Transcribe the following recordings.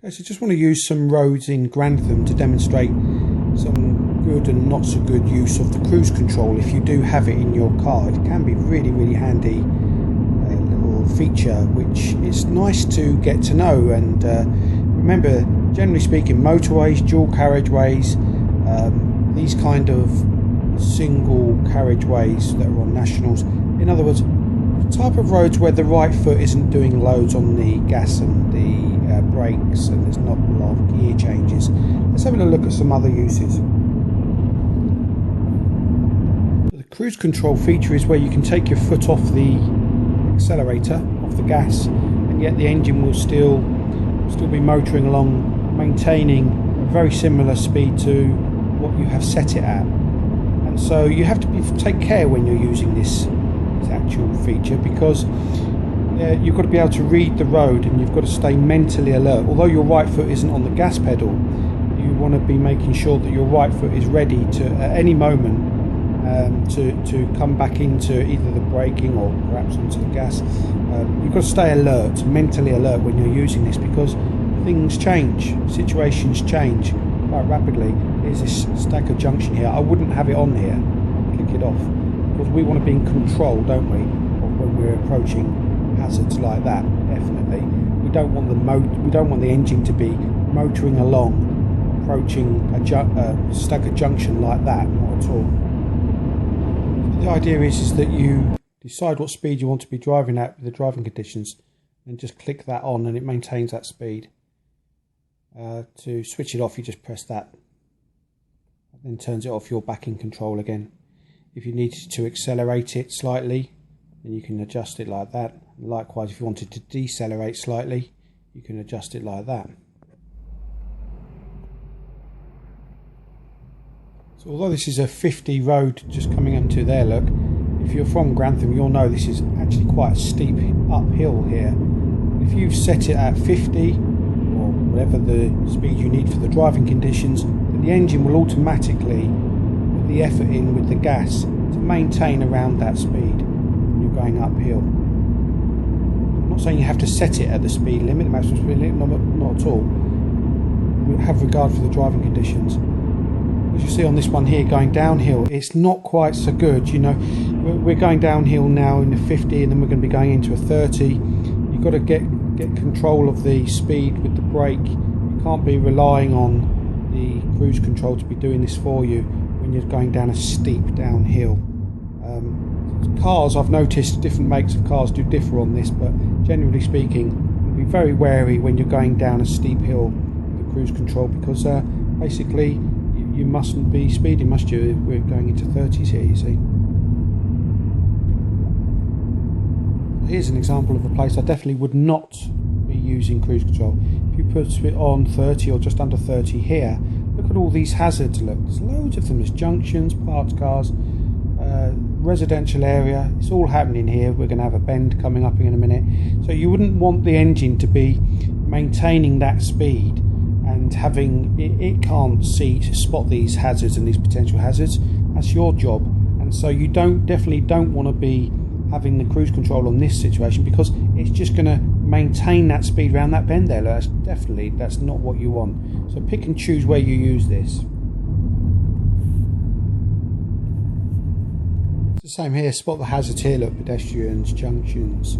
Okay, so just want to use some roads in Grantham to demonstrate some good and not so good use of the cruise control if you do have it in your car. It can be really handy little feature which is nice to get to know. And remember, generally speaking, motorways, dual carriageways, these kind of single carriageways that are on nationals, in other words, type of roads where the right foot isn't doing loads on the gas and the brakes and there's not a lot of gear changes. Let's have a look at some other uses. The cruise control feature is where you can take your foot off the accelerator, off the gas, and yet the engine will still be motoring along, maintaining a very similar speed to what you have set it at. And so you have to take care when you're using this actual feature, because you've got to be able to read the road and you've got to stay mentally alert. Although your right foot isn't on the gas pedal, you want to be making sure that your right foot is ready to at any moment to come back into either the braking or perhaps onto the gas. You've got to stay alert, mentally alert when you're using this, because things change, situations change quite rapidly. Here's this stack of junction here. I wouldn't have it on here, click it off, because we want to be in control, don't we, when we're approaching hazards like that. Definitely, we don't want the engine to be motoring along, approaching a staggered junction like that. Not at all. The idea is that you decide what speed you want to be driving at with the driving conditions, and just click that on, and it maintains that speed. To switch it off, you just press that, and then turns it off. You're back in control again. If you needed to accelerate it slightly, then you can adjust it like that. Likewise, if you wanted to decelerate slightly, you can adjust it like that. So although this is a 50 road just coming into there, look, if you're from Grantham, you'll know this is actually quite a steep uphill here. If you've set it at 50 or whatever the speed you need for the driving conditions, then the engine will automatically put the effort in with the gas to maintain around that speed when you're going uphill. I'm not saying you have to set it at the speed limit, the maximum speed limit, not at all. We'll have regard for the driving conditions. As you see on this one here, going downhill, it's not quite so good. You know, we're going downhill now in the 50, and then we're going to be going into a 30. You've got to get control of the speed with the brake. You can't be relying on the cruise control to be doing this for you when you're going down a steep downhill. Cars, I've noticed different makes of cars do differ on this, but generally speaking, be very wary when you're going down a steep hill with the cruise control, because basically you mustn't be speeding, must you? We're going into 30s here, you see. Here's an example of a place I definitely would not be using cruise control. If you put it on 30 or just under 30 here, look at all these hazards. Look, there's loads of them. There's junctions, parked cars, residential area. It's all happening here. We're going to have a bend coming up in a minute. So you wouldn't want the engine to be maintaining that speed and having it can't spot these hazards and these potential hazards. That's your job. And so you definitely don't want to be having the cruise control on this situation, because it's just going to maintain that speed around that bend there. That's not what you want. So pick and choose where you use this. It's the same here. Spot the hazards here. Look, pedestrians, junctions,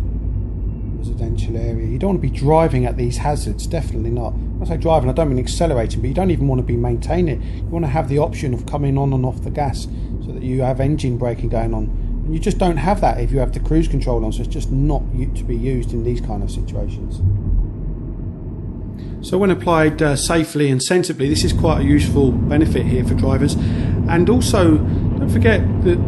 residential area. You don't want to be driving at these hazards, definitely not. When I say driving, I don't mean accelerating, but you don't even want to be maintaining it. You want to have the option of coming on and off the gas so that you have engine braking going on. And you just don't have that if you have the cruise control on, so it's just not to be used in these kind of situations. So when applied safely and sensibly, this is quite a useful benefit here for drivers. And also, don't forget that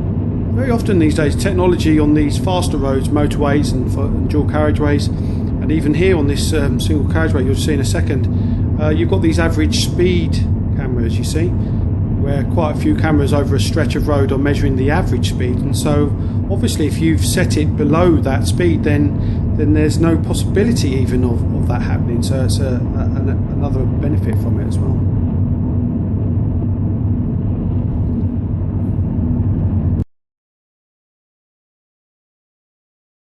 very often these days, technology on these faster roads, motorways and dual carriageways, and even here on this single carriageway you'll see in a second, you've got these average speed cameras, you see, where quite a few cameras over a stretch of road are measuring the average speed. And so obviously if you've set it below that speed, then there's no possibility even of that happening. So it's another benefit from it as well.